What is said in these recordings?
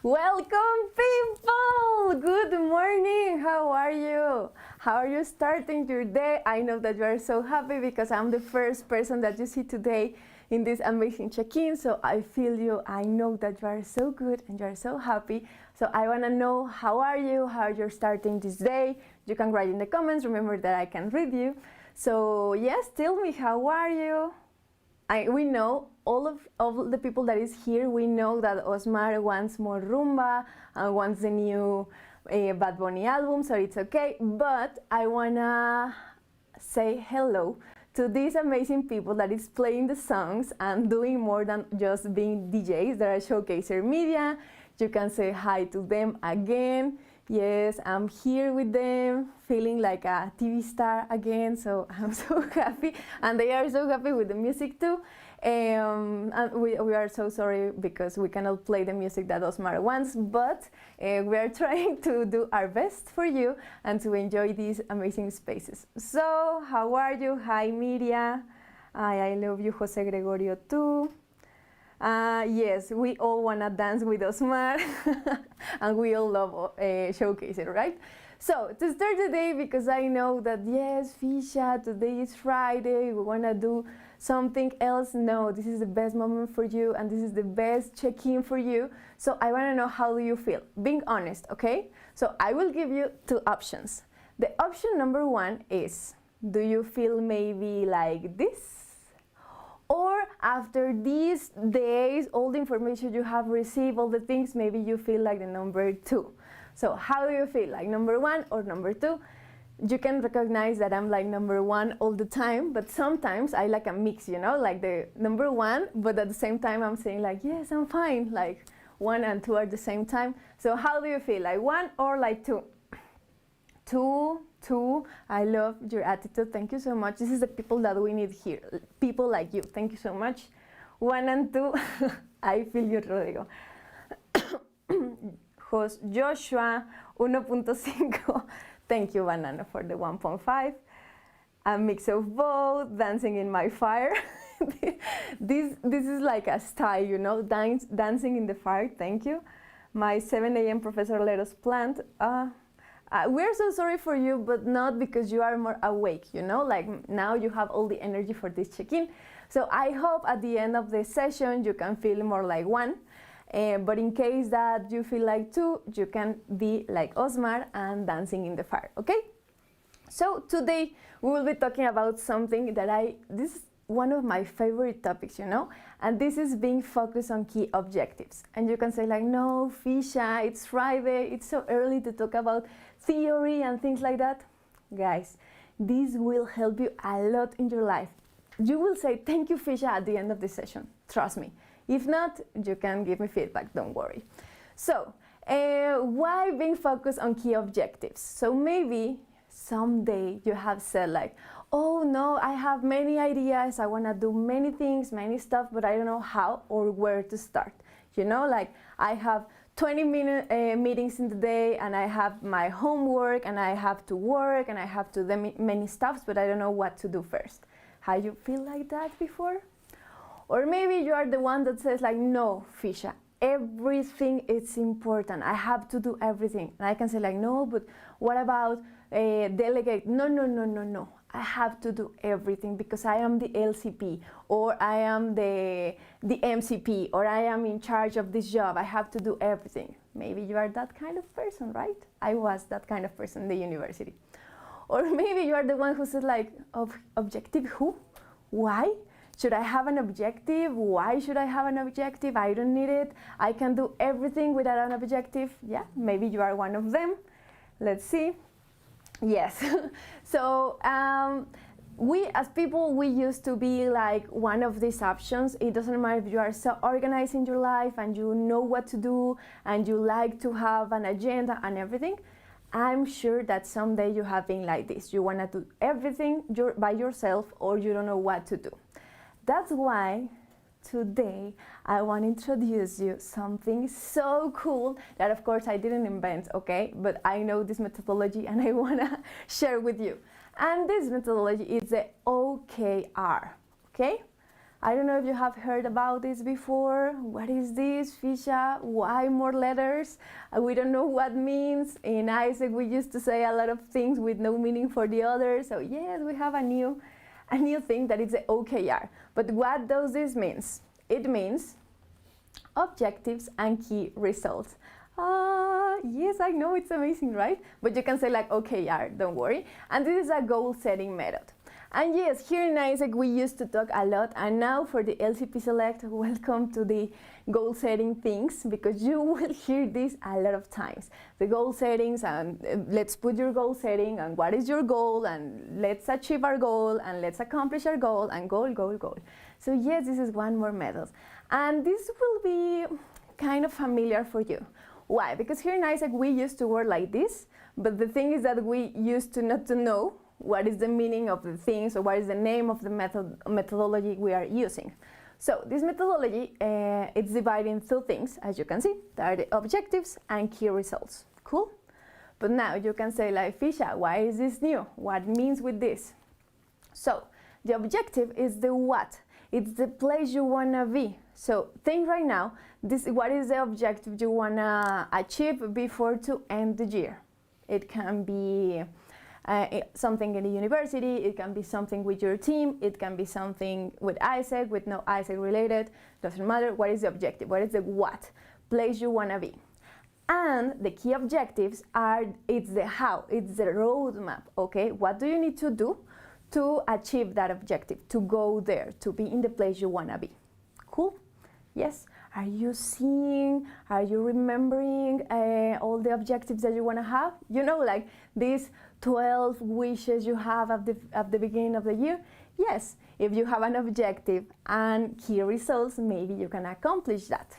Welcome, people! Good morning! How are you? How are you starting your day? I know that you are so happy because I'm the first person that you see today in this amazing check-in. So I feel you. I know that you are so good and you are so happy. So I want to know how are you, how you're starting this day. You can write in the comments. Remember that I can read you. So yes, tell me, how are you? We know all of the people that is here, we know that Osmar wants more rumba and wants the new Bad Bunny album, so it's okay. But I wanna say hello to these amazing people that is playing the songs and doing more than just being DJs. They are Showcaser Media. You can say hi to them again. Yes, I'm here with them, feeling like a TV star again, so I'm so happy. And they are so happy with the music too. And we are so sorry because we cannot play the music that Osmar wants, but we are trying to do our best for you and to enjoy these amazing spaces. So, how are you? Hi, Miria. I love you, Jose Gregorio, too. Yes, we all want to dance with Osmar and we all love Showcase it, right? So, to start the day, because I know that, yes, Fisha, today is Friday, we want to do something else. No, this is the best moment for you and this is the best check-in for you. So, I want to know, how do you feel? Being honest, okay? So, I will give you two options. The option number one is, do you feel maybe like this? Or after these days, all the information you have received, all the things, maybe you feel like the number two. So how do you feel, like number one or number two? You can recognize that I'm like number one all the time, but sometimes I like a mix, you know, like the number one, but at the same time I'm saying like, yes, I'm fine, like one and two at the same time. So how do you feel, like one or like two? Two, I love your attitude, thank you so much. This is the people that we need here, people like you, thank you so much. One and two, I feel you, Rodrigo. Joshua, 1.5, thank you, Banana, for the 1.5. A mix of both, dancing in my fire. This is like a style, you know, dancing in the fire, thank you. My 7 a.m. professor let us plant. We're so sorry for you, but not because you are more awake, you know, like now you have all the energy for this check-in. So I hope at the end of the session you can feel more like one, but in case that you feel like two, you can be like Osmar and dancing in the fire, okay? So today we will be talking about something that this is one of my favorite topics, you know, and this is being focused on key objectives. And you can say like, no, Fisha, it's Friday, it's so early to talk about theory and things like that. Guys, this will help you a lot in your life. You will say, thank you, Fisha, at the end of the session, trust me. If not, you can give me feedback, don't worry. So, why being focused on key objectives? So maybe someday you have said like, oh no, I have many ideas, I want to do many things, many stuff, but I don't know how or where to start. You know, like I have 20-minute meetings in the day and I have my homework and I have to work and I have to do many stuffs, but I don't know what to do first. Have you feel like that before? Or maybe you are the one that says like, no, Fisha, everything is important. I have to do everything. And I can say like, no, but what about delegate? No. I have to do everything because I am the LCP or I am the MCP or I am in charge of this job. I have to do everything. Maybe you are that kind of person, right? I was that kind of person in the university. Or maybe you are the one who said like, objective who? Why? Should I have an objective? Why should I have an objective? I don't need it. I can do everything without an objective. Yeah, maybe you are one of them. Let's see. Yes. So we as people, we used to be like one of these options. It doesn't matter if you are so organized in your life and you know what to do and you like to have an agenda and everything. I'm sure that someday you have been like this. You want to do everything by yourself or you don't know what to do. That's why today I want to introduce you something so cool that of course I didn't invent, okay? But I know this methodology and I want to share with you. And this methodology is the OKR, okay? I don't know if you have heard about this before. What is this, Fisha? Why more letters? We don't know what means. In Isaac, we used to say a lot of things with no meaning for the other. So yes, we have a new thing that is the OKR. But what does this mean? It means objectives and key results. Yes, I know, it's amazing, right? But you can say like OKR, don't worry. And this is a goal setting method. And yes, here in Isaac we used to talk a lot, and now for the LCP Select, welcome to the goal setting things, because you will hear this a lot of times. The goal settings, and let's put your goal setting, and what is your goal, and let's achieve our goal, and let's accomplish our goal, and goal. So yes, this is one more method. And this will be kind of familiar for you. Why? Because here in Isaac we used to work like this, but the thing is that we used to not to know what is the meaning of the things, or what is the name of the methodology we are using. So this methodology, it's divided in two things, as you can see. There are the objectives and key results. Cool? But now you can say like, Fisha, why is this new? What means with this? So the objective is the what. It's the place you wanna be. So think right now, what is the objective you wanna achieve before to end the year? It can be something in the university, it can be something with your team, it can be something with Isaac, with no Isaac related, doesn't matter. What is the objective? What is the what? Place you wanna be. And the key objectives are, it's the how, it's the roadmap, okay? What do you need to do to achieve that objective, to go there, to be in the place you wanna be? Cool? Yes? Are you seeing, are you remembering all the objectives that you wanna have? You know, like these 12 wishes you have at the beginning of the year? Yes, if you have an objective and key results, maybe you can accomplish that.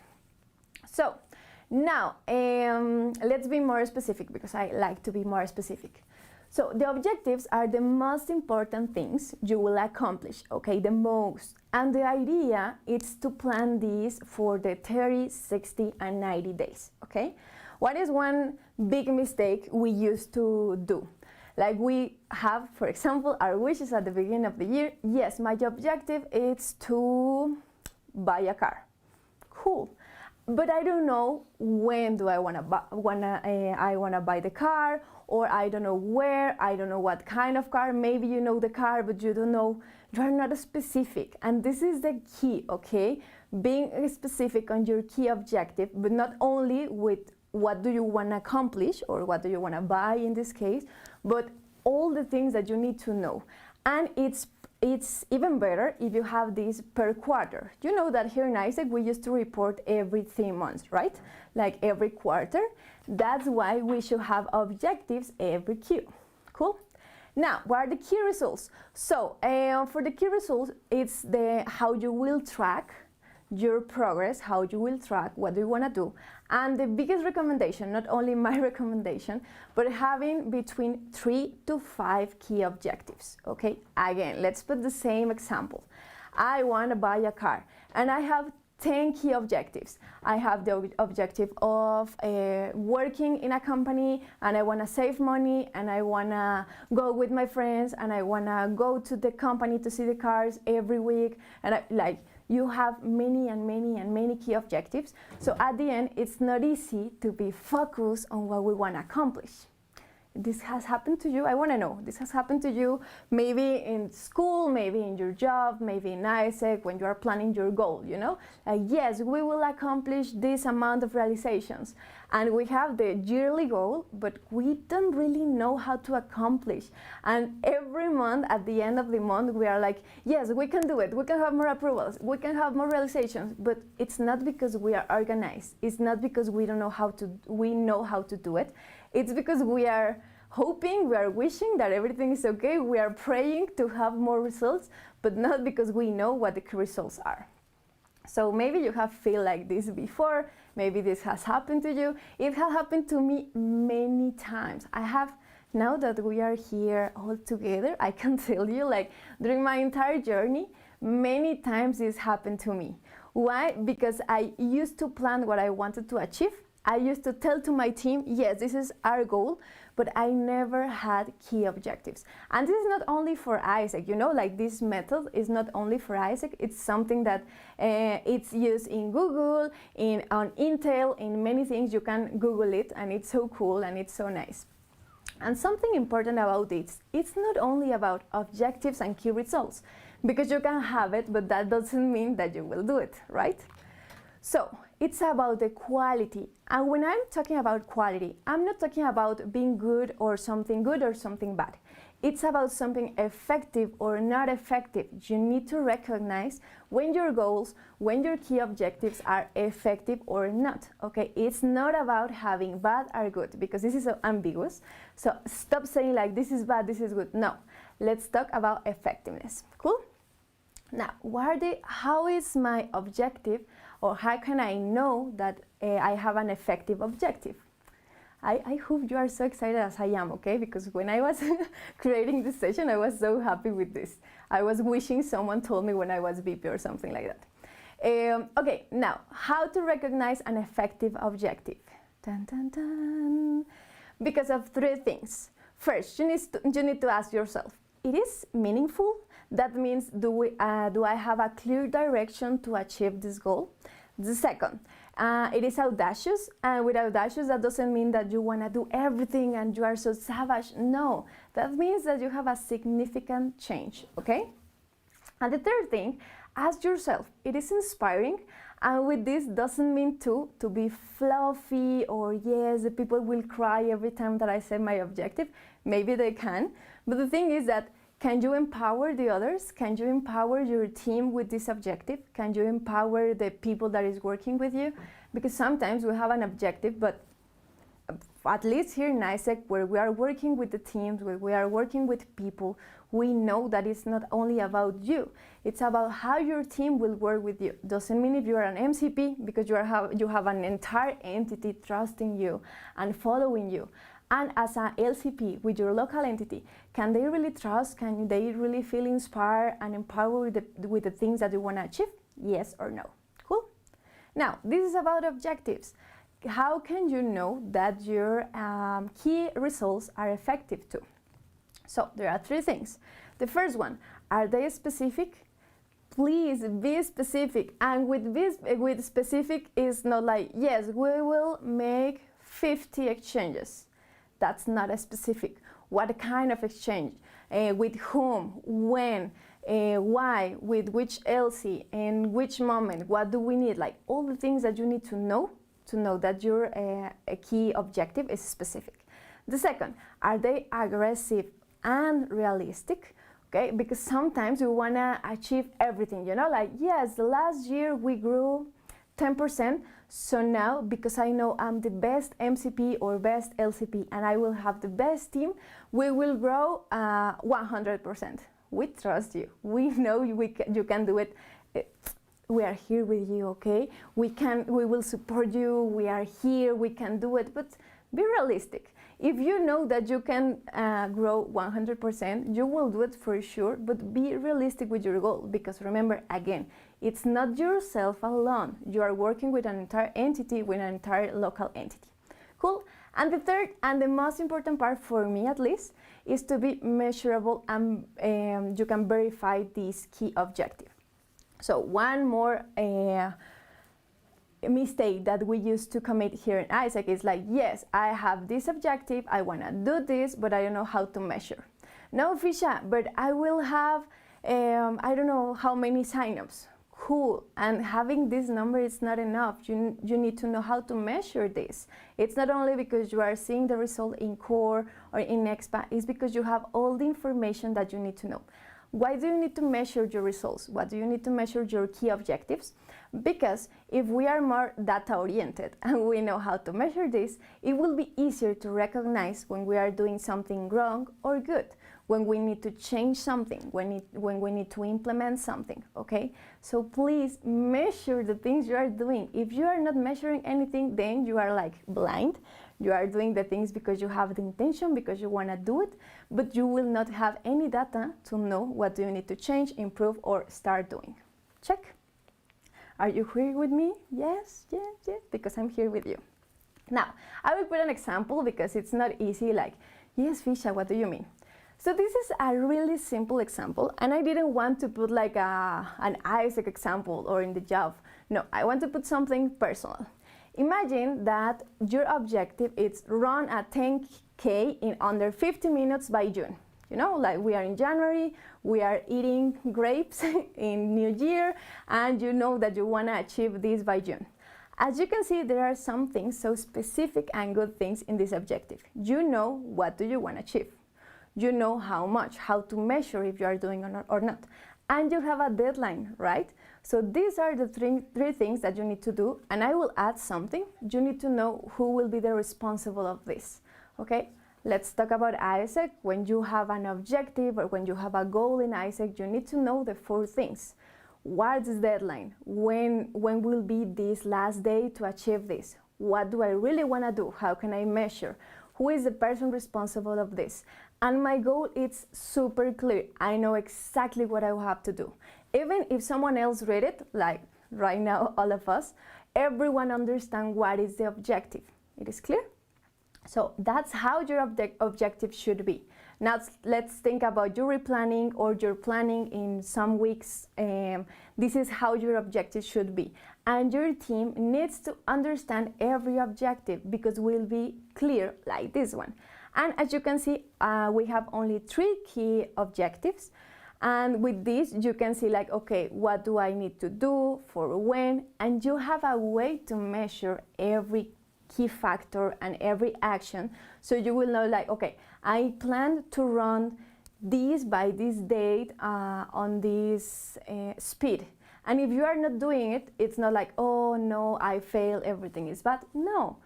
So now, let's be more specific, because I like to be more specific. So the objectives are the most important things you will accomplish, okay, the most. And the idea is to plan these for the 30, 60, and 90 days, okay? What is one big mistake we used to do? Like we have, for example, our wishes at the beginning of the year. Yes, my objective is to buy a car. Cool. But I don't know when do I wanna buy the car, or I don't know where, I don't know what kind of car. Maybe you know the car, but you don't know, you are not specific. And this is the key, okay? Being specific on your key objective, but not only with what do you want to accomplish, or what do you want to buy in this case, but all the things that you need to know. And it's even better if you have this per quarter. You know that here in Isaac we used to report every 3 months, right? Like every quarter. That's why we should have objectives every Q. Cool? Now, what are the key results? So for the key results, it's how you will track your progress, how you will track what do you want to do. And the biggest recommendation, not only my recommendation, but having between 3 to 5 key objectives, okay? Again, let's put the same example. I want to buy a car, and I have 10 key objectives. I have the objective of working in a company, and I want to save money, and I want to go with my friends, and I want to go to the company to see the cars every week, and you have many key objectives. So at the end, it's not easy to be focused on what we want to accomplish. This has happened to you? I want to know. This has happened to you maybe in school, maybe in your job, maybe in Isaac, when you are planning your goal, you know? Like, yes, we will accomplish this amount of realizations. And we have the yearly goal, but we don't really know how to accomplish. And every month, at the end of the month, we are like, yes, we can do it. We can have more approvals. We can have more realizations. But it's not because we are organized. It's not because we know how to do it. It's because we are hoping, we are wishing that everything is okay. We are praying to have more results, but not because we know what the results are. So maybe you have felt like this before. Maybe this has happened to you. It has happened to me many times. Now that we are here all together, I can tell you, like, during my entire journey, many times this happened to me. Why? Because I used to plan what I wanted to achieve, I used to tell to my team, yes, this is our goal, but I never had key objectives. And this is not only for Isaac, you know, like this method is not only for Isaac, it's something that it's used in Google, on Intel, in many things. You can Google it, and it's so cool and it's so nice. And something important about it, it's not only about objectives and key results, because you can have it, but that doesn't mean that you will do it, right? So it's about the quality. And when I'm talking about quality, I'm not talking about being good or something bad. It's about something effective or not effective. You need to recognize when your goals, when your key objectives are effective or not, okay? It's not about having bad or good, because this is so ambiguous. So stop saying like, this is bad, this is good. No, let's talk about effectiveness, cool? Now, how is my objective, or how can I know that I have an effective objective? I hope you are so excited as I am, okay? Because when I was creating this session, I was so happy with this. I was wishing someone told me when I was VP or something like that. Okay, now, how to recognize an effective objective? Dun, dun, dun. Because of three things. First, you need to ask yourself, it is meaningful? That means, do I have a clear direction to achieve this goal? The second, it is audacious, and with audacious, that doesn't mean that you want to do everything and you are so savage. No, that means that you have a significant change, okay? And the third thing, ask yourself, it is inspiring, and with this doesn't mean to be fluffy or yes, the people will cry every time that I say my objective. Maybe they can, but the thing is that, can you empower the others? Can you empower your team with this objective? Can you empower the people that is working with you? Because sometimes we have an objective, but at least here in ISEC, where we are working with the teams, where we are working with people, we know that it's not only about you. It's about how your team will work with you. Doesn't mean if you are an MCP, because you have an entire entity trusting you and following you. And as an LCP with your local entity, can they really trust? Can they really feel inspired and empowered with the things that you want to achieve? Yes or no? Cool? Now, this is about objectives. How can you know that your key results are effective too? So there are three things. The first one, are they specific? Please be specific. And with specific is not like, yes, we will make 50 exchanges. That's not a specific. What kind of exchange? With whom? When? Why? With which LC? In which moment? What do we need? Like all the things that you need to know that your a key objective is specific. The second, are they aggressive and realistic? Okay, because sometimes we want to achieve everything, you know, like, yes, last year we grew 10%, so now, because I know I'm the best MCP or best LCP and I will have the best team, we will grow 100%. We trust you. We know you can do it. We are here with you, okay? We will support you. We are here. We can do it, but be realistic. If you know that you can grow 100%, you will do it for sure, but be realistic with your goal, because remember, again, it's not yourself alone. You are working with an entire entity, with an entire local entity. Cool? And the third and the most important part, for me at least, is to be measurable and you can verify this key objective. So one more mistake that we used to commit here in ISEC is like, yes, I have this objective, I want to do this, but I don't know how to measure. No, Fisha, but I will have, I don't know how many signups. Cool, and having this number is not enough. You need to know how to measure this. It's not only because you are seeing the result in core or in expa, it's because you have all the information that you need to know. Why do you need to measure your results? Why do you need to measure your key objectives? Because if we are more data-oriented and we know how to measure this, it will be easier to recognize when we are doing something wrong or good, when we need to change something, when we need to implement something, okay? So please measure the things you are doing. If you are not measuring anything, then you are like blind. You are doing the things because you have the intention, because you want to do it, but you will not have any data to know what do you need to change, improve, or start doing. Check. Are you here with me? Yes, yes, yes, because I'm here with you. Now, I will put an example because it's not easy, like, yes, Fisha, what do you mean? So this is a really simple example, and I didn't want to put like an Isaac example or in the job. No, I want to put something personal. Imagine that your objective is run a 10K in under 50 minutes by June. You know, like we are in January, we are eating grapes in New Year, and you know that you want to achieve this by June. As you can see, there are some things, so specific and good things in this objective. You know what do you want to achieve. You know how much, how to measure if you are doing or not. And you have a deadline, right? So these are the three things that you need to do, and I will add something. You need to know who will be the responsible of this, okay? Let's talk about Isaac. When you have an objective or when you have a goal in Isaac, you need to know the 4 things. What's the deadline? When will be this last day to achieve this? What do I really want to do? How can I measure? Who is the person responsible of this? And my goal is super clear. I know exactly what I will have to do. Even if someone else read it, like right now all of us, everyone understands what is the objective. It is clear? So that's how your objective should be. Now let's think about your replanning or your planning in some weeks. This is how your objective should be. And your team needs to understand every objective because we'll be clear like this one. And as you can see, we have only 3 key objectives. And with this, you can see like, okay, what do I need to do for when? And you have a way to measure every key factor and every action. So you will know like, okay, I plan to run this by this date on this speed. And if you are not doing it, it's not like, oh no, I failed, everything is bad. No.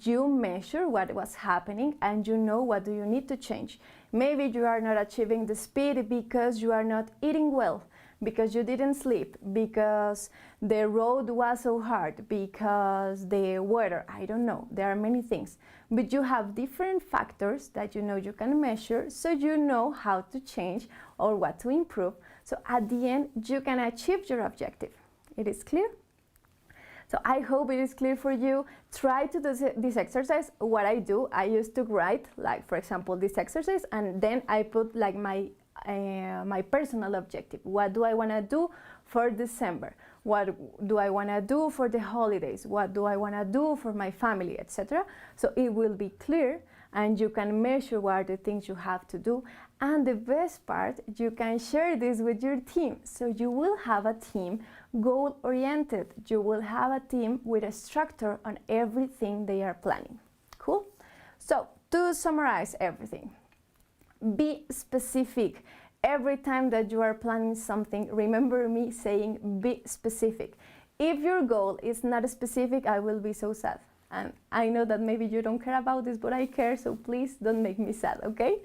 You measure what was happening and you know what do you need to change. Maybe you are not achieving the speed because you are not eating well, because you didn't sleep, because the road was so hard, because the weather, I don't know, there are many things. But you have different factors that you know you can measure, so you know how to change or what to improve. So at the end, you can achieve your objective. It is clear? So I hope it is clear for you. Try to do this exercise. What I do, I used to write, like for example, this exercise, and then I put like my personal objective. What do I want to do for December? What do I want to do for the holidays? What do I want to do for my family, etc. So it will be clear and you can measure what are the things you have to do. And the best part, you can share this with your team. So you will have a team goal-oriented. You will have a team with a structure on everything they are planning. Cool? So to summarize everything, be specific. Every time that you are planning something, remember me saying be specific. If your goal is not specific, I will be so sad. And I know that maybe you don't care about this, but I care, so please don't make me sad, okay?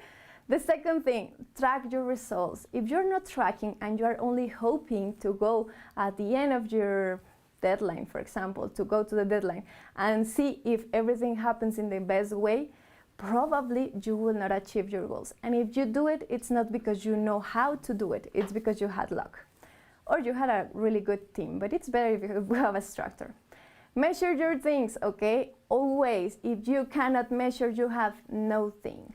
The second thing, track your results. If you're not tracking and you are only hoping to go at the end of your deadline, for example, to go to the deadline and see if everything happens in the best way, probably you will not achieve your goals. And if you do it, it's not because you know how to do it, it's because you had luck. Or you had a really good team, but it's better if you have a structure. Measure your things, okay? Always, if you cannot measure, you have nothing.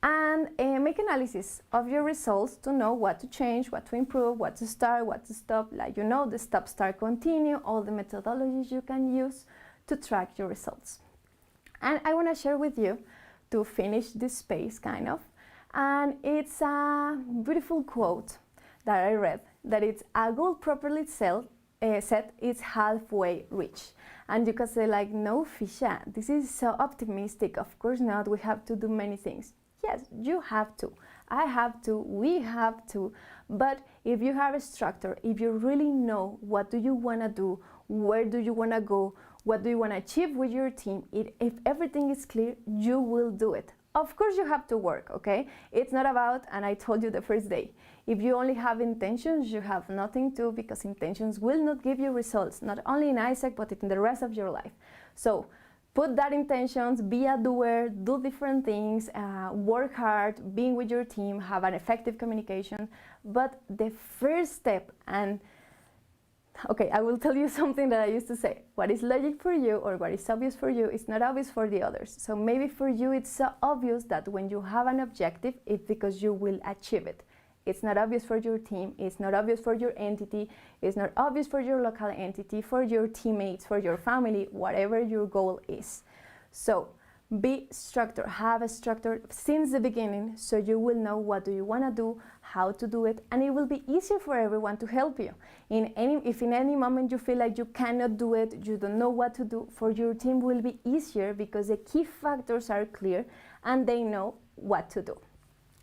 And make analysis of your results to know what to change, what to improve, what to start, what to stop. Like you know, the stop, start, continue, all the methodologies you can use to track your results. And I want to share with you to finish this space, kind of. And it's a beautiful quote that I read, that it's a goal properly set is halfway reached. And you can say like, no, Fisha, this is so optimistic. Of course not, we have to do many things. Yes, you have to. I have to, we have to. But if you have a structure, if you really know what do you want to do, where do you want to go, what do you want to achieve with your team, if everything is clear, you will do it. Of course you have to work, okay? It's not about, and I told you the first day, if you only have intentions, you have nothing to, because intentions will not give you results, not only in Isaac, but in the rest of your life. So put that intentions, be a doer, do different things, work hard, being with your team, have an effective communication. But the first step, and okay, I will tell you something that I used to say. What is logic for you or what is obvious for you is not obvious for the others. So maybe for you it's so obvious that when you have an objective, it's because you will achieve it. It's not obvious for your team, it's not obvious for your entity, it's not obvious for your local entity, for your teammates, for your family, whatever your goal is. So be structured, have a structure since the beginning so you will know what do you want to do, how to do it, and it will be easier for everyone to help you. If in any moment you feel like you cannot do it, you don't know what to do, for your team will be easier because the key factors are clear and they know what to do.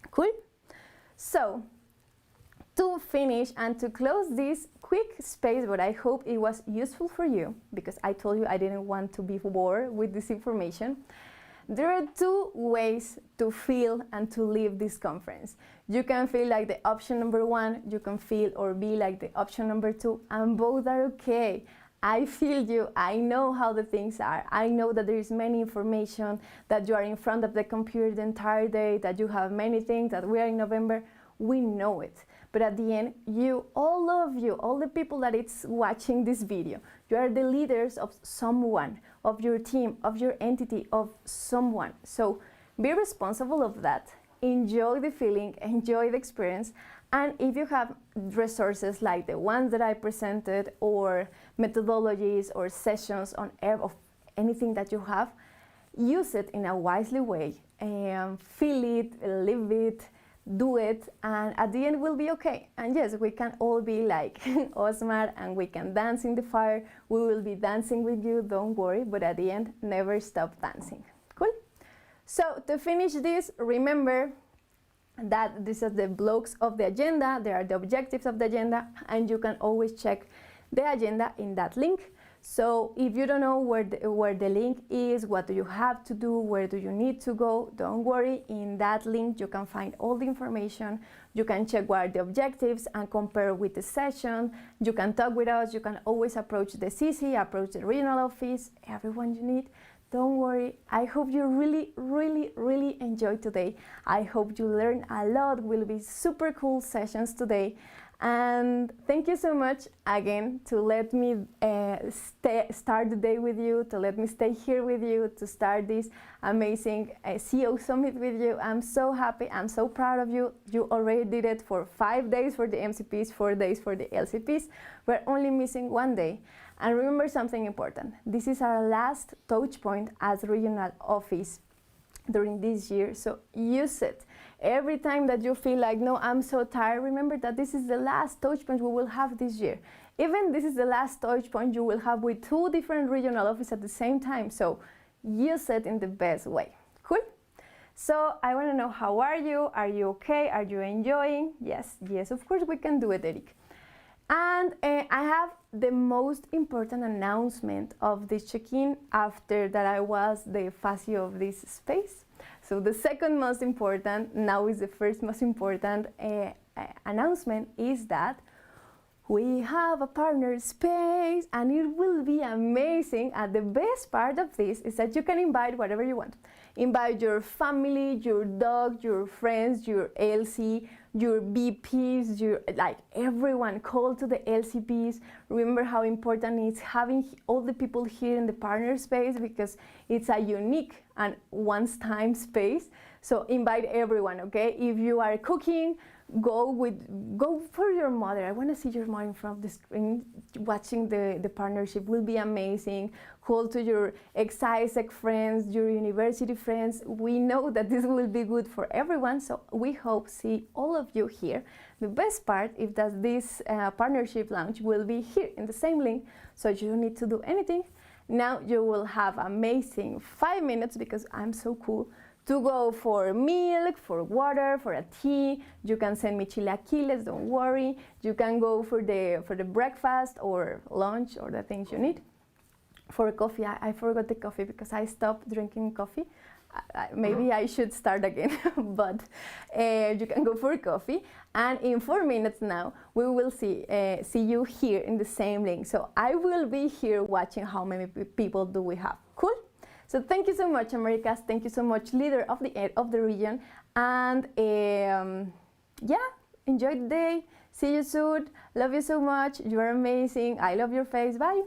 Cool? So, to finish and to close this quick space, but I hope it was useful for you because I told you I didn't want to be bored with this information. There are two ways to feel and to leave this conference. You can feel like the option number one, you can feel or be like the option number two, and both are okay. I feel you, I know how the things are. I know that there is many information, that you are in front of the computer the entire day, that you have many things, that we are in November. We know it. But at the end, you, all the people that it's watching this video, you are the leaders of someone, of your team, of your entity, of someone. So be responsible of that. Enjoy the feeling, enjoy the experience. And if you have resources like the ones that I presented, or methodologies or sessions on of anything that you have, use it in a wisely way. Feel it, live it, do it, and at the end we'll be okay. And yes, we can all be like Osmar and we can dance in the fire. We will be dancing with you, don't worry, but at the end, never stop dancing. Cool? So to finish this, remember that these are the blocks of the agenda, there are the objectives of the agenda, and you can always check the agenda in that link. So if you don't know where the link is, what do you have to do, where do you need to go, don't worry. In that link you can find all the information. You can check what are the objectives and compare with the session. You can talk with us. You can always approach the CC, approach the regional office, everyone you need. Don't worry. I hope you really enjoyed today. I hope you learned a lot. Will be super cool sessions today. And thank you so much again to let me start the day with you, to let me stay here with you, to start this amazing CEO Summit with you. I'm so happy, I'm so proud of you. You already did it for 5 days for the MCPs, 4 days for the LCPs. We're only missing 1 day. And remember something important. This is our last touch point as regional office during this year, so use it. Every time that you feel like, no, I'm so tired, remember that this is the last touch point we will have this year. Even this is the last touch point you will have with 2 different regional offices at the same time, so use it in the best way. Cool? So I want to know, how are you? Are you okay? Are you enjoying? Yes, of course we can do it, Eric. And I have the most important announcement of this check-in after that I was the FACI of this space. So the second most important, now is the first most important announcement, is that we have a partner space and it will be amazing. And the best part of this is that you can invite whatever you want. Invite your family, your dog, your friends, your LC, your BPs, like everyone. Call to the LCPs. Remember how important it is having all the people here in the partner space, because it's a unique and once-time space. So invite everyone, okay? If you are cooking, go for your mother. I want to see your mother in front of the screen watching the partnership. Will be amazing. Call to your ex-ISEC friends, your university friends. We know that this will be good for everyone, so we hope see all of you here. The best part is that this partnership launch will be here in the same link, so you don't need to do anything. Now you will have amazing 5 minutes, because I'm so cool, to go for milk, for water, for a tea. You can send me chilaquiles, don't worry. You can go for the breakfast or lunch or the things you need. For coffee, I forgot the coffee because I stopped drinking coffee. Maybe I should start again, but you can go for coffee. And in 4 minutes now, we will see you here in the same link. So I will be here watching how many people do we have. Cool? So thank you so much, Americas. Thank you so much, leader of the region. And yeah, enjoy the day. See you soon. Love you so much. You are amazing. I love your face. Bye.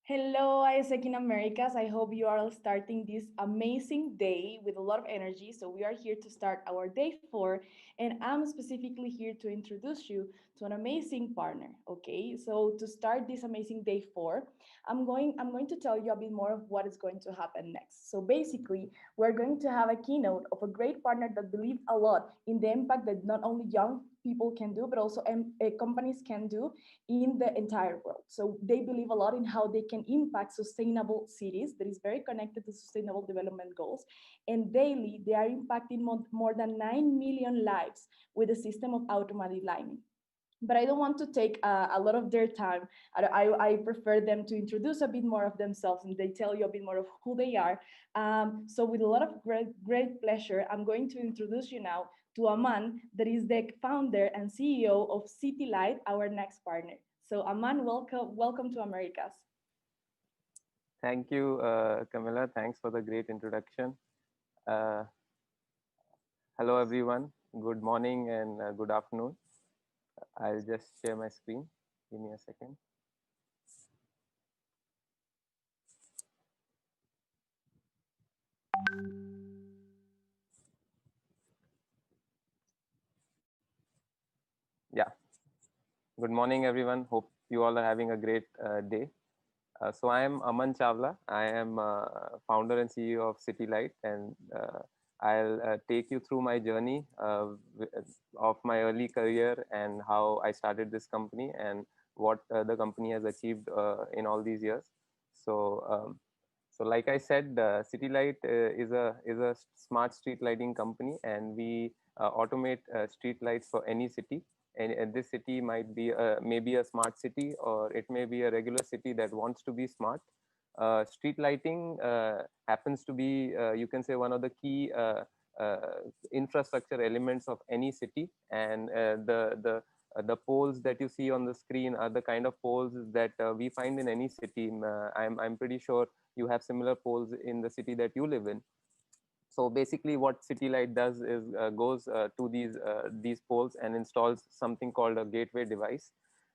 Hello, Isaac in Americas. I hope you are all starting this amazing day with a lot of energy. So, we are here to start our day 4, and I'm specifically here to introduce you to an amazing partner. Okay, so to start this amazing day 4, I'm going to tell you a bit more of what is going to happen next. So, basically, we're going to have a keynote of a great partner that believed a lot in the impact that not only young people can do, but also companies can do in the entire world. So they believe a lot in how they can impact sustainable cities that is very connected to sustainable development goals. And daily, they are impacting more than 9 million lives with a system of automatic lighting. But I don't want to take a lot of their time. I prefer them to introduce a bit more of themselves and they tell you a bit more of who they are. So with a lot of great pleasure, I'm going to introduce you now to Aman, that is the founder and CEO of Citilight, our next partner. So Aman, welcome to Americas. Thank you, Camilla. Thanks for the great introduction. Uh, Hello, everyone. Good morning and good afternoon. I'll just share my screen. Give me a second. Yeah. Good morning, everyone. Hope you all are having a great day. So I am Aman Chawla. I am founder and CEO of Citilight, and I'll take you through my journey of my early career and how I started this company and what the company has achieved in all these years. So, like I said, Citilight is a smart street lighting company, and we automate street lights for any city. And this city might be maybe a smart city, or it may be a regular city that wants to be smart. Street lighting happens to be, you can say, one of the key uh, infrastructure elements of any city, and the poles that you see on the screen are the kind of poles that we find in any city. I'm pretty sure you have similar poles in the city that you live in. So basically, what Citilight does is goes to these poles and installs something called a gateway device.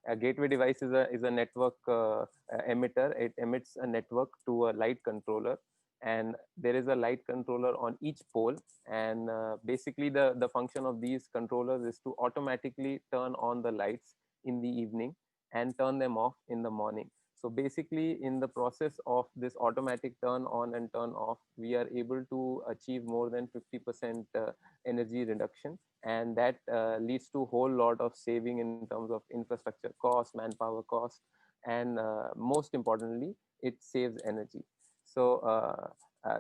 A gateway device is a network emitter. It emits a network to a light controller, and there is a light controller on each pole. And basically, the function of these controllers is to automatically turn on the lights in the evening and turn them off in the morning. So basically, in the process of this automatic turn on and turn off, we are able to achieve more than 50% energy reduction. And that leads to a whole lot of saving in terms of infrastructure cost, manpower cost, and most importantly, it saves energy. So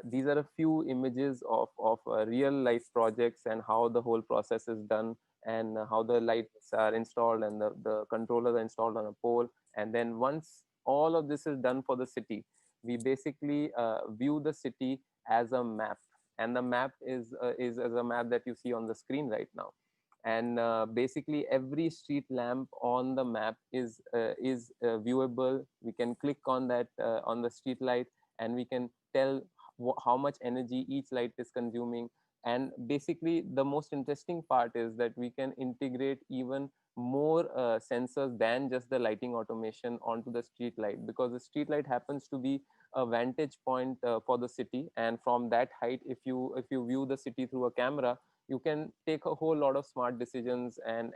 these are a few images of real life projects and how the whole process is done, and how the lights are installed and the controllers are installed on a pole. And then once all of this is done for the city, we basically view the city as a map, and the map is as a map that you see on the screen right now. And basically every street lamp on the map is viewable. We can click on that on the street light, and we can tell how much energy each light is consuming. And basically the most interesting part is that we can integrate even more sensors than just the lighting automation onto the street light, because the street light happens to be a vantage point for the city. And from that height, if you view the city through a camera, you can take a whole lot of smart decisions. And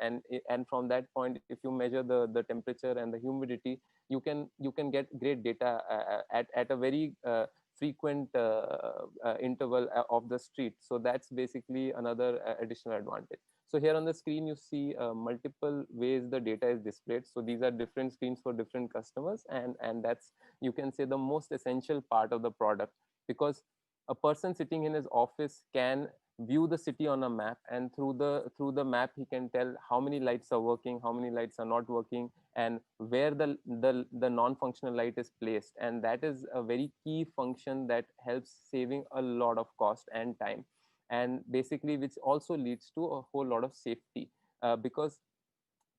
from that point, if you measure the temperature and the humidity, you can get great data at a very frequent interval of the street. So that's basically another additional advantage. So here on the screen, you see multiple ways the data is displayed. So these are different screens for different customers, and that's, you can say, the most essential part of the product, because a person sitting in his office can view the city on a map, and through the map he can tell how many lights are working, how many lights are not working, and where the non-functional light is placed. And that is a very key function that helps saving a lot of cost and time, and basically which also leads to a whole lot of safety, because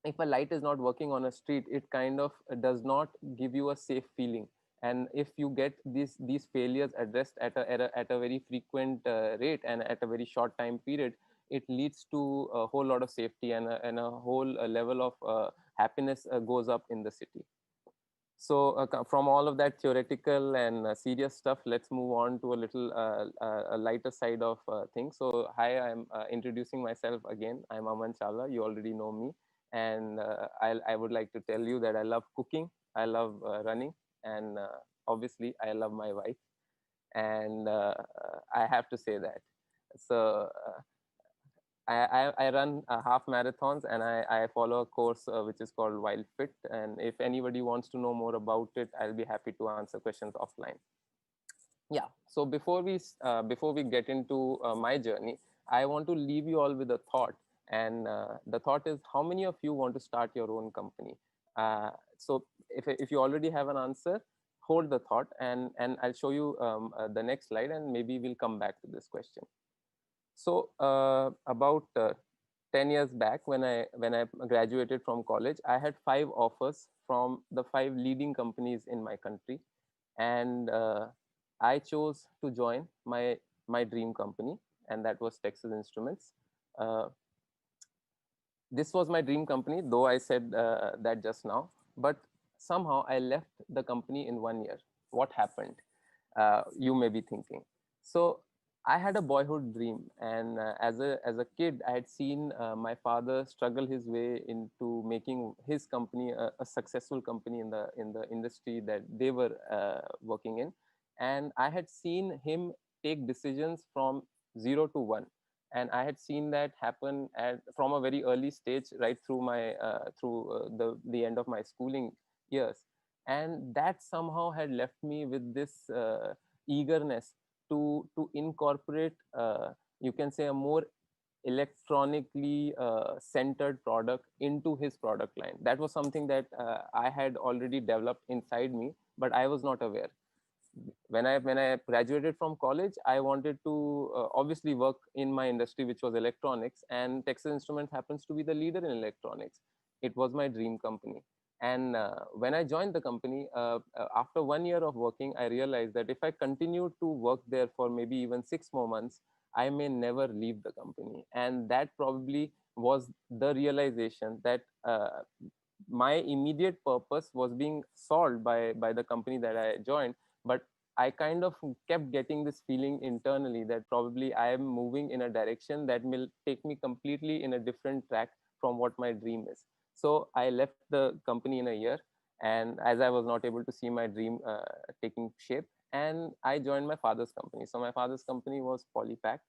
if a light is not working on a street, it kind of does not give you a safe feeling. And if you get these failures addressed at a very frequent rate and at a very short time period, it leads to a whole lot of safety, and a whole level of happiness goes up in the city. So from all of that theoretical and serious stuff, let's move on to a little a lighter side of things. So hi, I'm introducing myself again. I'm Aman Chawla. You already know me, and I would like to tell you that I love cooking, I love running, and obviously I love my wife. And I have to say that. So I run half marathons, and I follow a course which is called Wild Fit. And if anybody wants to know more about it, I'll be happy to answer questions offline. Yeah. So before we get into my journey, I want to leave you all with a thought. And the thought is, how many of you want to start your own company? So if you already have an answer, hold the thought, and I'll show you the next slide, and maybe we'll come back to this question. So about 10 years back, when I graduated from college, I had 5 offers from the 5 leading companies in my country, and I chose to join my dream company, and that was Texas Instruments. Uh, this was my dream company, though I said that just now. But somehow I left the company in 1 year. What happened? You may be thinking. So I had a boyhood dream, and as a kid, I had seen my father struggle his way into making his company a successful company in the industry that they were working in, and I had seen him take decisions from 0 to 1, and I had seen that happen from a very early stage, right through my the end of my schooling years, and that somehow had left me with this eagerness to incorporate, you can say, a more electronically centered product into his product line. That was something that I had already developed inside me, but I was not aware. When I graduated from college, I wanted to obviously work in my industry, which was electronics, and Texas Instruments happens to be the leader in electronics. It was my dream company. And when I joined the company, after 1 year of working, I realized that if I continue to work there for maybe even 6 more months, I may never leave the company. And that probably was the realization that my immediate purpose was being solved by the company that I joined. But I kind of kept getting this feeling internally that probably I am moving in a direction that will take me completely in a different track from what my dream is. So I left the company in a year, and as I was not able to see my dream taking shape, and I joined my father's company. So my father's company was Polypack,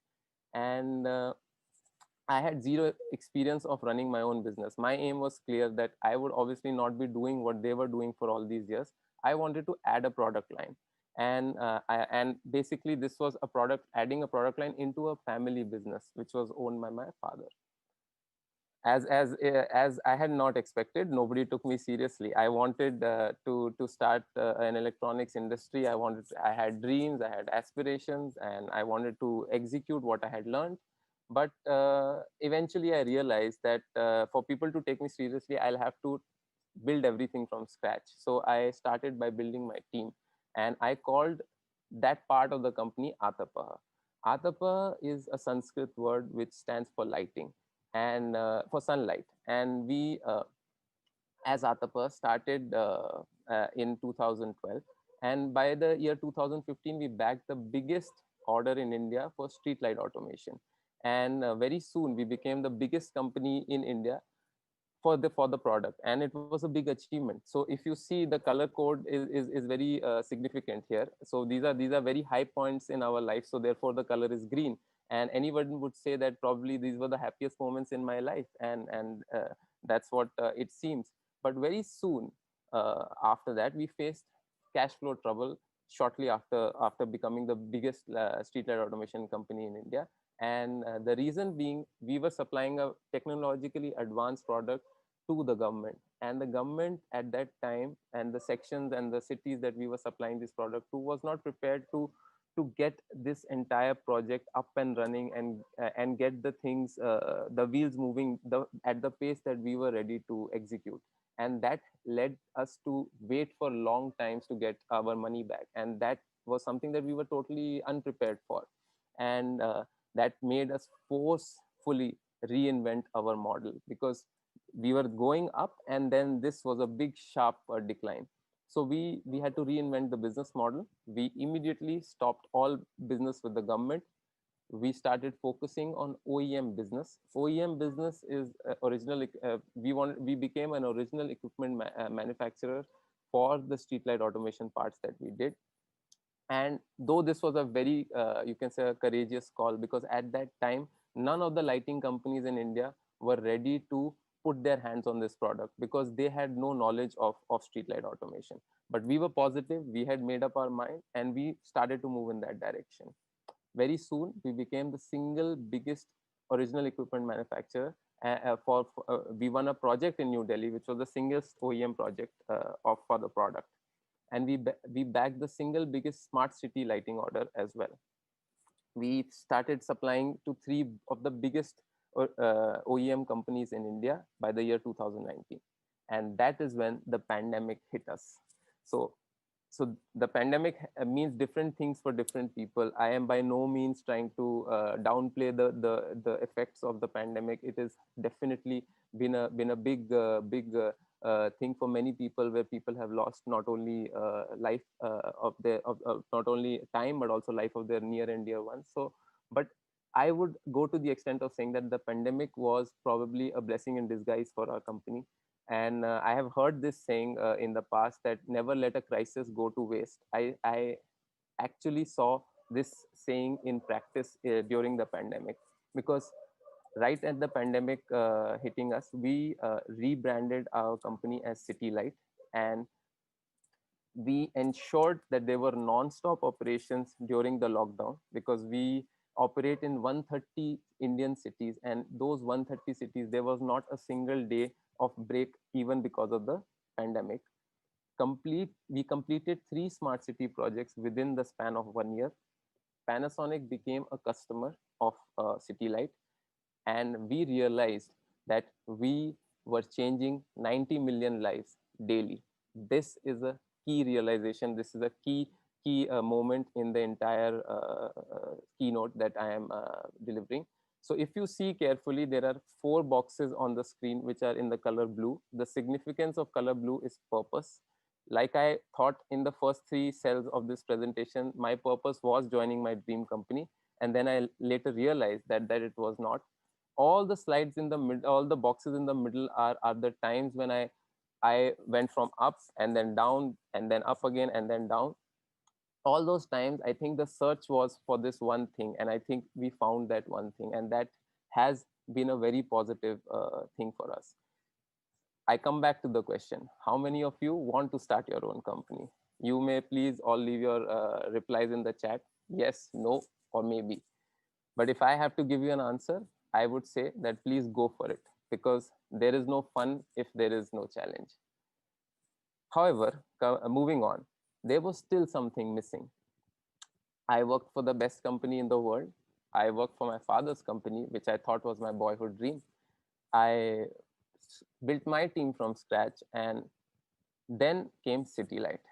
and I had zero experience of running my own business. My aim was clear that I would obviously not be doing what they were doing for all these years. I wanted to add a product line, and and basically this was a product adding a product line into a family business which was owned by my father. As I had not expected, nobody took me seriously. I wanted to start an electronics industry. I had dreams, I had aspirations, and I wanted to execute what I had learned. But eventually, I realized that for people to take me seriously, I'll have to build everything from scratch. So I started by building my team, and I called that part of the company Atapaha. Atapaha is a Sanskrit word which stands for lighting and for sunlight. And we, as Atapaha, started in 2012. And by the year 2015, we bagged the biggest order in India for streetlight automation. And very soon, we became the biggest company in India for the product, and it was a big achievement. So if you see, the color code is very significant here. So these are very high points in our life, so therefore the color is green, and anyone would say that probably these were the happiest moments in my life, and that's what it seems. But very soon after that, we faced cash flow trouble shortly after becoming the biggest streetlight automation company in India. And the reason being, we were supplying a technologically advanced product to the government, and the government at that time, and the sections and the cities that we were supplying this product to, was not prepared to get this entire project up and running, and get the things, the wheels moving at the pace that we were ready to execute. And that led us to wait for long times to get our money back, and that was something that we were totally unprepared for. And that made us forcefully reinvent our model, because we were going up, and then this was a big sharp decline. So we had to reinvent the business model. We immediately stopped all business with the government. We started focusing on OEM business. OEM business is we became an original equipment manufacturer for the streetlight automation parts that we did. And though this was a very you can say a courageous call, because at that time none of the lighting companies in India were ready to put their hands on this product because they had no knowledge of streetlight automation. But we were positive, we had made up our mind, and we started to move in that direction. Very soon we became the single biggest original equipment manufacturer. We won a project in New Delhi, which was the single OEM project for the product. And we bagged the single biggest smart city lighting order as well. We started supplying to three of the biggest OEM companies in India by the year 2019. And that is when the pandemic hit us. So the pandemic means different things for different people. I am by no means trying to downplay the effects of the pandemic. It has definitely been a big thing for many people, where people have lost not only life of not only time, but also life of their near and dear ones. So, but I would go to the extent of saying that the pandemic was probably a blessing in disguise for our company. And I have heard this saying in the past, that never let a crisis go to waste. I actually saw this saying in practice during the pandemic, because right at the pandemic hitting us, we rebranded our company as Citilight, and we ensured that there were non-stop operations during the lockdown, because we operate in 130 Indian cities, and those 130 cities, there was not a single day of break, even because of the pandemic. We completed 3 smart city projects within the span of 1 year. Panasonic became a customer of Citilight, and we realized that we were changing 90 million lives daily. This is a key realization. This is a key moment in the entire keynote that I am delivering. So if you see carefully, there are 4 boxes on the screen which are in the color blue. The significance of color blue is purpose. Like I thought in the first 3 cells of this presentation, my purpose was joining my dream company. And then I later realized that it was not. All the slides in the mid, all the boxes in the middle are the times when I went from up and then down and then up again and then down. All those times, I think the search was for this one thing, and I think we found that one thing, and that has been a very positive thing for us. I come back to the question: how many of you want to start your own company? You may please all leave your replies in the chat. Yes, no, or maybe. But if I have to give you an answer, I would say that please go for it, because there is no fun if there is no challenge. However, moving on, there was still something missing. I worked for the best company in the world. I worked for my father's company, which I thought was my boyhood dream. I built my team from scratch, and then came Citilight.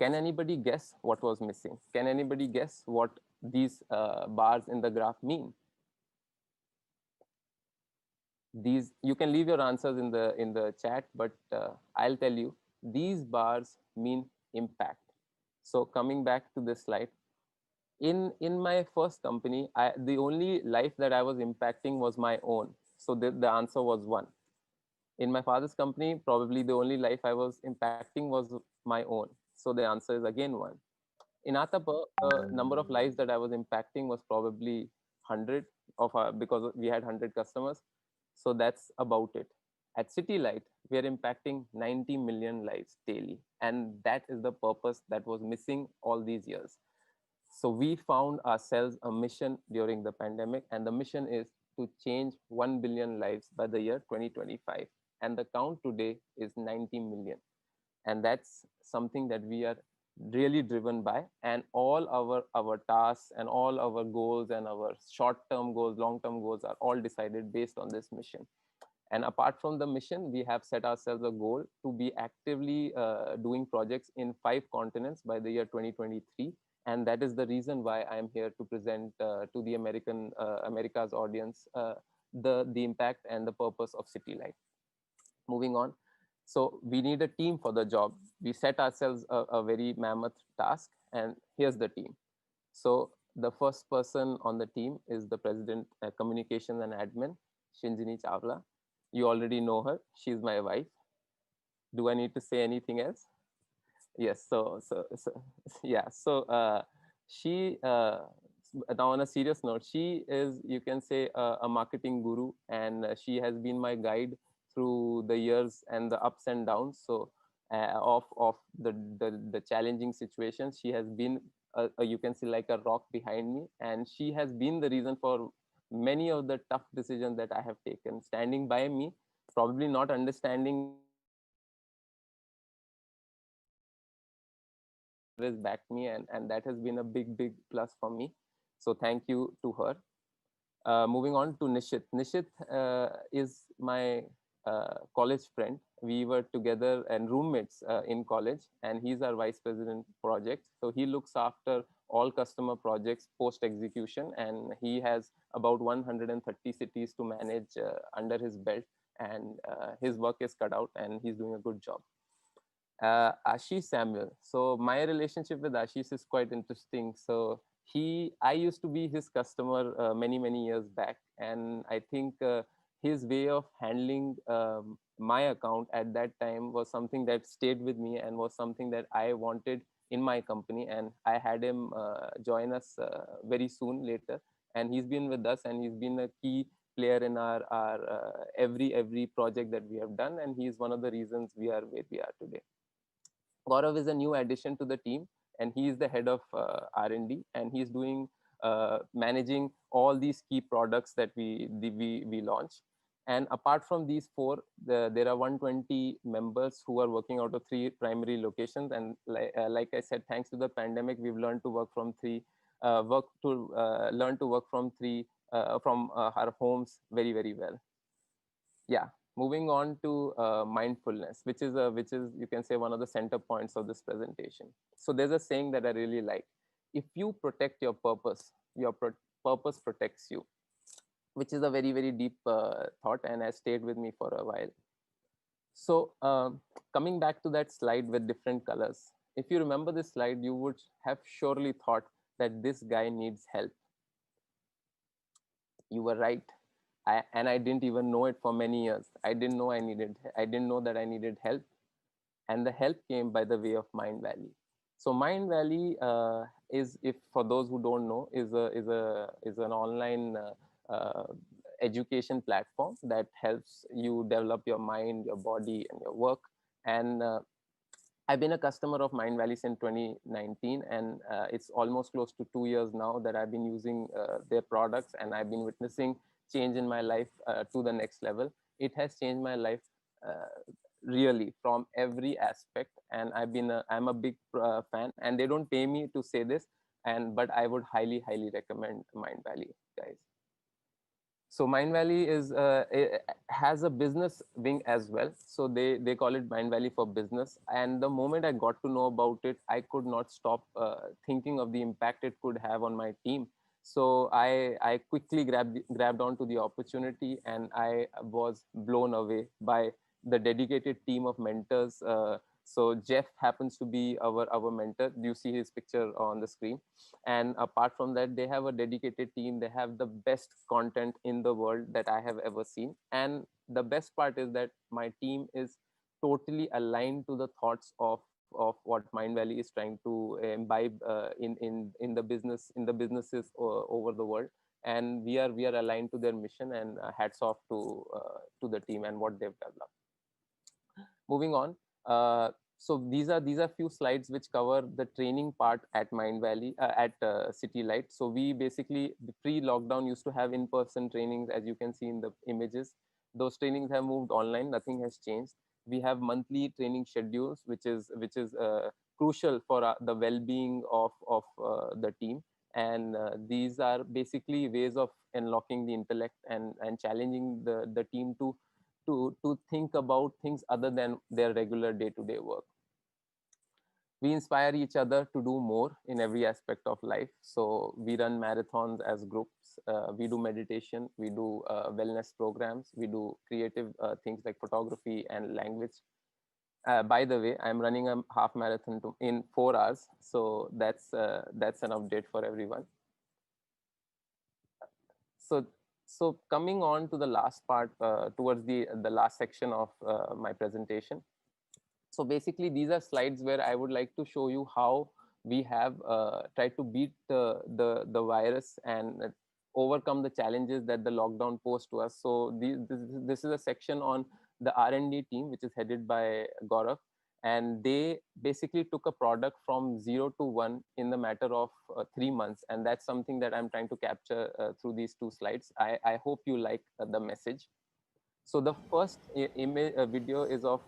Can anybody guess what was missing? Can anybody guess what these bars in the graph mean? These, you can leave your answers in the chat, but I'll tell you, these bars mean impact. So coming back to this slide, in my first company, the only life that I was impacting was my own. So the answer was 1. In my father's company, probably the only life I was impacting was my own. So the answer is again 1. In Atapa, the number of lives that I was impacting was probably 100 because we had 100 customers. So that's about it. At Citilight, we are impacting 90 million lives daily. And that is the purpose that was missing all these years. So we found ourselves a mission during the pandemic, and the mission is to change 1 billion lives by the year 2025. And the count today is 90 million. And that's something that we are really driven by, and all our tasks and all our goals and our short-term goals, long-term goals are all decided based on this mission. And apart from the mission, we have set ourselves a goal to be actively doing projects in 5 continents by the year 2023. And that is the reason why I am here to present to the America's audience the impact and the purpose of Citilight. Moving on, So we need a team for the job. We set ourselves a very mammoth task, and here's the team. So the first person on the team is the president, communications and admin, Shinjini Chawla. You already know her. She's my wife. Do I need to say anything else? Yes. So yeah. So she now, on a serious note, she is, you can say, a marketing guru, and she has been my guide through the years and the ups and downs. So of the challenging situations, she has been you can see, like a rock behind me, and she has been the reason for many of the tough decisions that I have taken, standing by me, probably not understanding always backed me, and that has been a big plus for me. So thank you to her. Moving on to Nishit. Nishit is my college friend. We were together and roommates in college, and he's our vice president project. So he looks after all customer projects post execution, and he has about 130 cities to manage under his belt, and his work is cut out, and he's doing a good job. Ashish Samuel. So my relationship with Ashish is quite interesting. So I used to be his customer many years back, and I think his way of handling my account at that time was something that stayed with me and was something that I wanted in my company. And I had him join us very soon later, and he's been with us, and he's been a key player in our every project that we have done, and he's one of the reasons we are where we are today. Gaurav is a new addition to the team, and he is the head of R&D, and he's doing managing all these key products that we launch. And apart from these four, there are 120 members who are working out of three primary locations. And like I said, thanks to the pandemic, we've learned to work from learn to work from our homes very well. Yeah, moving on to mindfulness, which is you can say one of the center points of this presentation. So there's a saying that I really like: if you protect your purpose, purpose protects you, which is a very deep thought, and has stayed with me for a while. So coming back to that slide with different colors, if you remember this slide, you would have surely thought that this guy needs help. You were right. And I didn't even know it for many years. I didn't know that I needed help, and the help came by the way of Mindvalley. So Mindvalley is, if for those who don't know, is an online education platform that helps you develop your mind, your body, and your work. And I've been a customer of Mindvalley since 2019, and it's almost close to 2 years now that I've been using their products, and I've been witnessing change in my life to the next level. It has changed my life really from every aspect, and I'm a big fan. And they don't pay me to say this, but I would highly recommend Mindvalley, guys. So Mindvalley has a business wing as well. So they call it Mindvalley for Business. And the moment I got to know about it, I could not stop thinking of the impact it could have on my team. So I quickly grabbed onto the opportunity, and I was blown away by the dedicated team of mentors. So Jeff happens to be our mentor. You see his picture on the screen. And apart from that, they have a dedicated team. They have the best content in the world that I have ever seen. And the best part is that my team is totally aligned to the thoughts of what Mindvalley is trying to imbibe in the businesses over the world. And we are aligned to their mission, and hats off to the team and what they've developed. Moving on. So these are few slides which cover the training part at Mindvalley at Citilight. So we basically, pre-lockdown, used to have in-person trainings, as you can see in the images. Those trainings have moved online. Nothing has changed. We have monthly training schedules, which is crucial for the well-being of the team. And these are basically ways of unlocking the intellect and challenging the team to think about things other than their regular day-to-day work. We inspire each other to do more in every aspect of life. So we run marathons as groups. We do meditation. We do wellness programs. We do creative things like photography and language. By the way, I'm running a half marathon in 4 hours, so that's an update for everyone. So so coming on to the last part, towards the last section of my presentation. So basically, these are slides where I would like to show you how we have tried to beat the virus and overcome the challenges that the lockdown posed to us. So this is a section on the R&D team, which is headed by Gaurav, and they basically took a product from 0 to 1 in the matter of 3 months, and that's something that I'm trying to capture through these two slides. I hope you like the message. So the first image video is of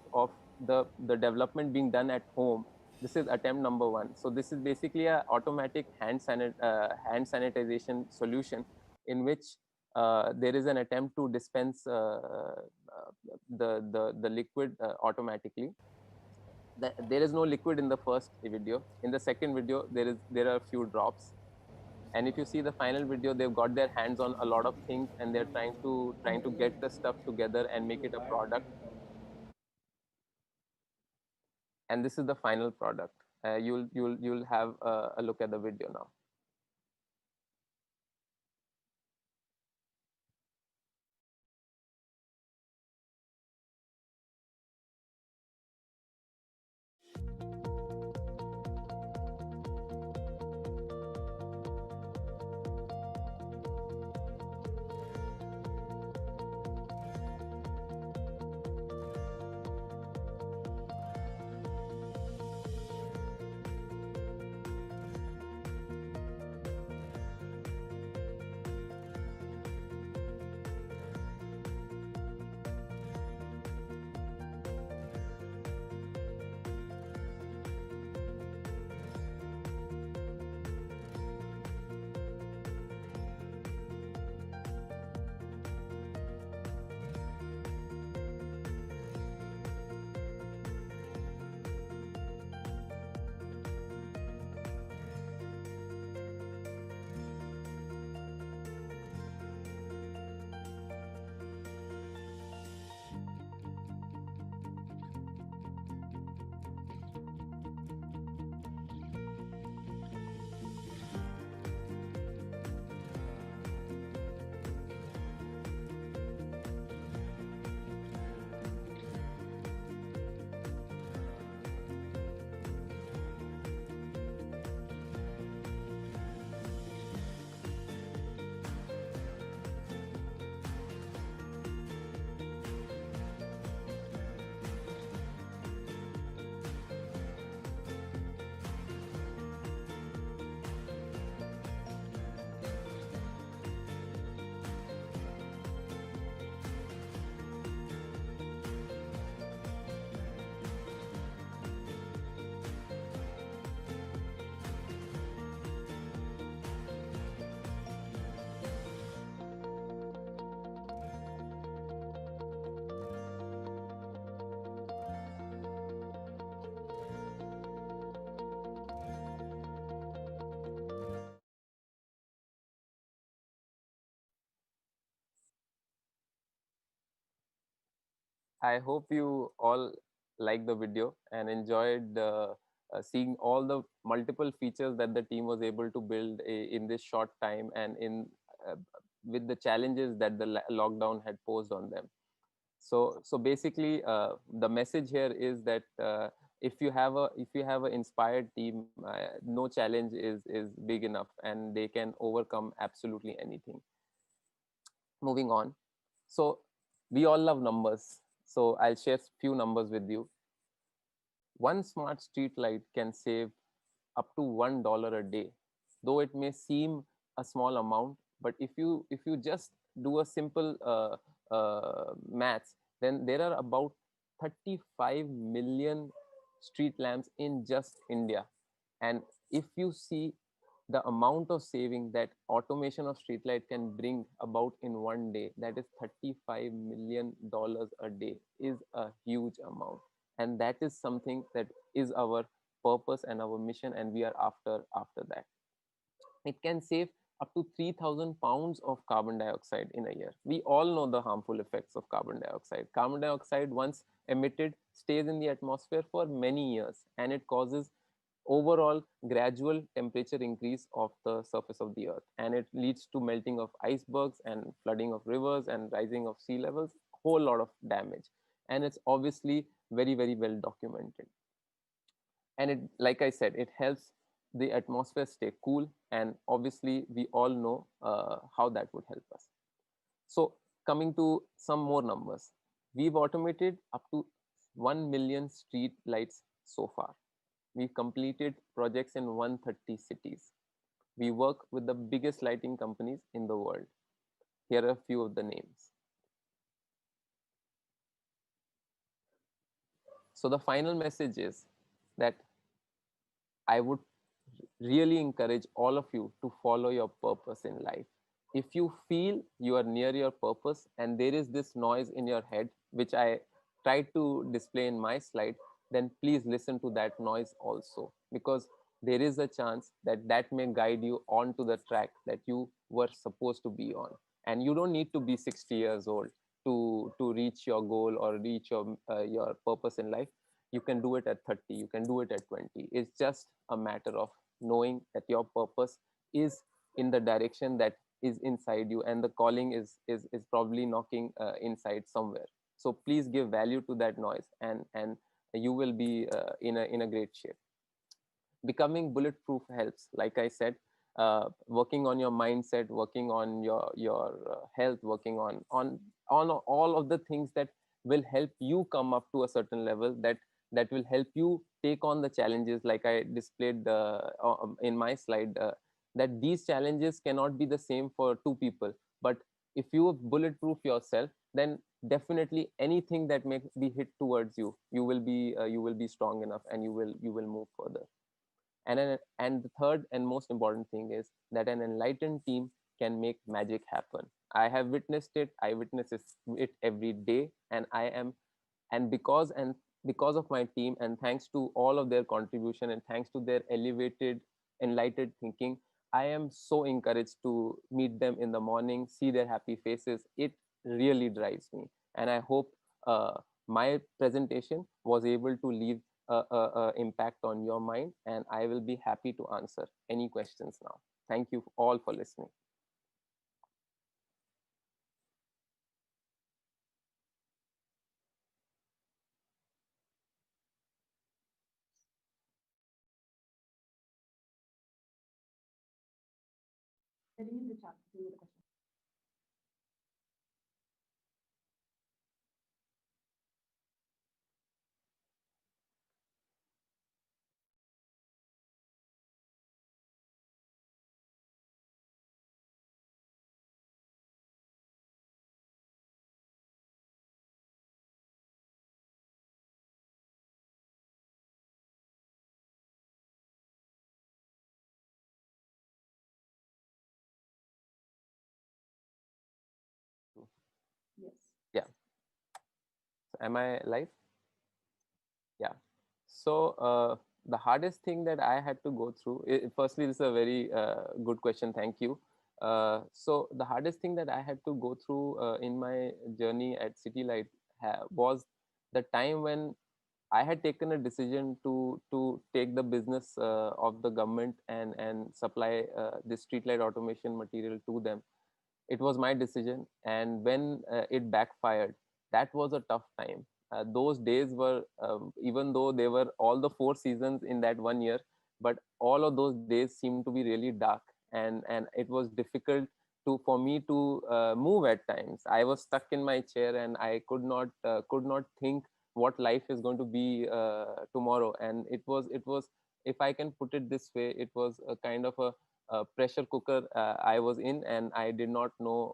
the development being done at home. This is attempt number 1. So this is basically a automatic hand sanitization solution, in which there is an attempt to dispense the liquid automatically. There is no liquid in the first video. In the second video, there are a few drops, and if you see the final video, they've got their hands on a lot of things, and they're trying to get the stuff together and make it a product. And this is the final product. You'll have a look at the video now. I hope you all liked the video and enjoyed seeing all the multiple features that the team was able to build in this short time, and in uh, with the challenges that the lockdown had posed on them. So basically, the message here is that if you have an inspired team, no challenge is big enough, and they can overcome absolutely anything. Moving on. So we all love numbers. So I'll share few numbers with you. One smart street light can save up to $1 a day, though it may seem a small amount. But if you just do a simple maths, then there are about 35 million street lamps in just India. And if you see the amount of saving that automation of streetlight can bring about in one day, that is $35 million a day, is a huge amount. And that is something that is our purpose and our mission, and we are after that. It can save up to 3,000 pounds of carbon dioxide in a year. We all know the harmful effects of carbon dioxide. Carbon dioxide, once emitted stays in the atmosphere for many years, and it causes overall gradual temperature increase of the surface of the earth, and it leads to melting of icebergs and flooding of rivers and rising of sea levels, whole lot of damage. And it's obviously very, very well documented. And it, like I said, it helps the atmosphere stay cool, and obviously we all know how that would help us. So coming to some more numbers, we've automated up to 1 million street lights so far. We completed projects in 130 cities. We work with the biggest lighting companies in the world. Here are a few of the names. So the final message is that I would really encourage all of you to follow your purpose in life. If you feel you are near your purpose and there is this noise in your head, which I tried to display in my slide, then please listen to that noise also, because there is a chance that that may guide you onto the track that you were supposed to be on. And you don't need to be 60 years old to reach your goal or reach your purpose in life. You can do it at 30, you can do it at 20. It's just a matter of knowing that your purpose is in the direction that is inside you, and the calling is probably knocking inside somewhere. So please give value to that noise, and you will be in a great shape. Becoming bulletproof helps, like I said, working on your mindset, working on your health, working on all of the things that will help you come up to a certain level, that will help you take on the challenges, like I displayed in my slide, that these challenges cannot be the same for two people. But if you bulletproof yourself, then definitely anything that may be hit towards you, you will be strong enough, and you will move further. And the third and most important thing is that an enlightened team can make magic happen. I have witnessed it. I witness it every day, and I am and because of my team, and thanks to all of their contribution, and thanks to their elevated, enlightened thinking, I am so encouraged to meet them in the morning, see their happy faces. It really drives me, and I hope my presentation was able to leave a impact on your mind, and I will be happy to answer any questions now. Thank you all for listening. I didn't use the chat to do the question. Yes. Yeah. So am I live? Yeah. So the hardest thing that I had to go through, firstly, this is a very good question. Thank you. So the hardest thing that I had to go through in my journey at Citilight was the time when I had taken a decision to take the business of the government and supply the streetlight automation material to them. It was my decision, and when it backfired, that was a tough time. Those days were, even though they were all the four seasons in that 1 year, but all of those days seemed to be really dark, and it was difficult to for me to move at times. I was stuck in my chair, and I could not think what life is going to be tomorrow. And it was, if I can put it this way, it was a kind of a pressure cooker I was in, and I did not know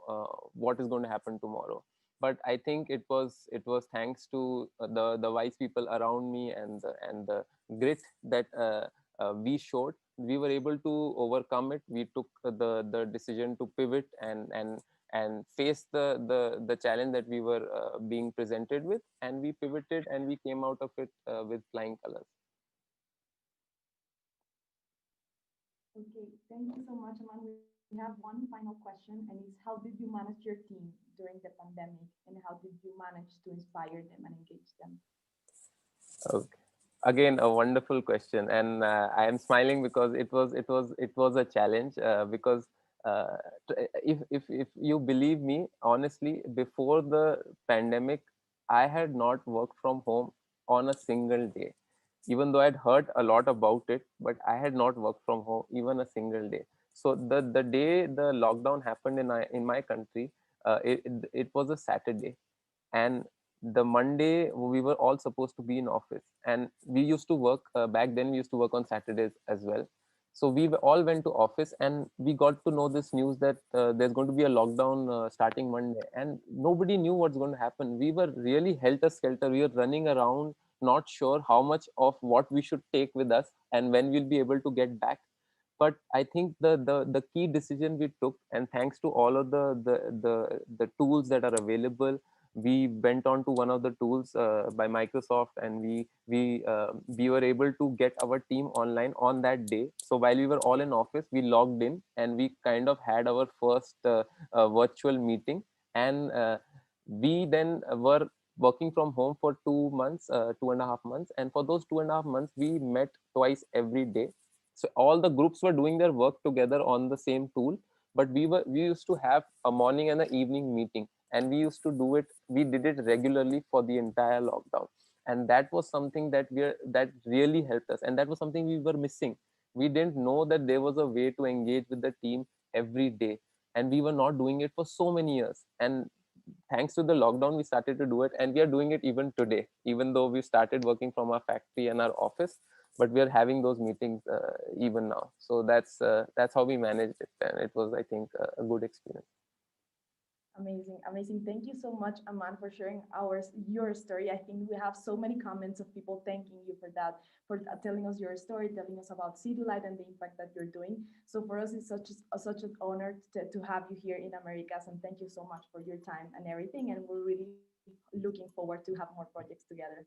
what is going to happen tomorrow. But I think it was thanks to the wise people around me, and the grit that we showed. We were able to overcome it. We took the decision to pivot and face the challenge that we were being presented with, and we pivoted and we came out of it with flying colors. Okay. Thank you so much, Aman. We have one final question, and it's how did you manage your team during the pandemic, and how did you manage to inspire them and engage them? Okay. Again, a wonderful question, and I am smiling because it was a challenge. Because uh, if you believe me, honestly, before the pandemic, I had not worked from home on a single day, even though I'd heard a lot about it, but I had not worked from home even a single day. So the day the lockdown happened in my country, it was a Saturday, and the Monday we were all supposed to be in office, and we used to work back then. We used to work on Saturdays as well. So all went to office, and we got to know this news that there's going to be a lockdown starting Monday, and nobody knew what's going to happen. We were really helter skelter. We were running around, not sure how much of what we should take with us and when we'll be able to get back. But I think the key decision we took, and thanks to all of the tools that are available, we went on to one of the tools by Microsoft, and we were able to get our team online on that day. So while we were all in office, we logged in and we kind of had our first virtual meeting, and we then were working from home for 2 months, 2.5 months, and for those 2.5 months we met twice every day. So all the groups were doing their work together on the same tool, but we used to have a morning and an evening meeting, and we did it regularly for the entire lockdown. And that was something that really helped us, and that was something we were missing. We didn't know that there was a way to engage with the team every day, and we were not doing it for so many years. And thanks to the lockdown, we started to do it, and we are doing it even today, even though we started working from our factory and our office. But we are having those meetings even now. So that's how we managed it, and it was, I think, a good experience. Amazing, amazing. Thank you so much, Aman, for sharing your story. I think we have so many comments of people thanking you for that, for telling us your story, telling us about Citilight and the impact that you're doing. So for us, it's such an honor to have you here in Americas, and thank you so much for your time and everything. And we're really looking forward to have more projects together.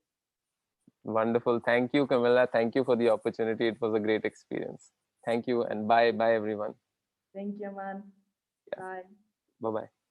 Wonderful. Thank you, Camilla. Thank you for the opportunity. It was a great experience. Thank you, and bye, bye, everyone. Thank you, Aman. Yeah, Bye. bye, bye.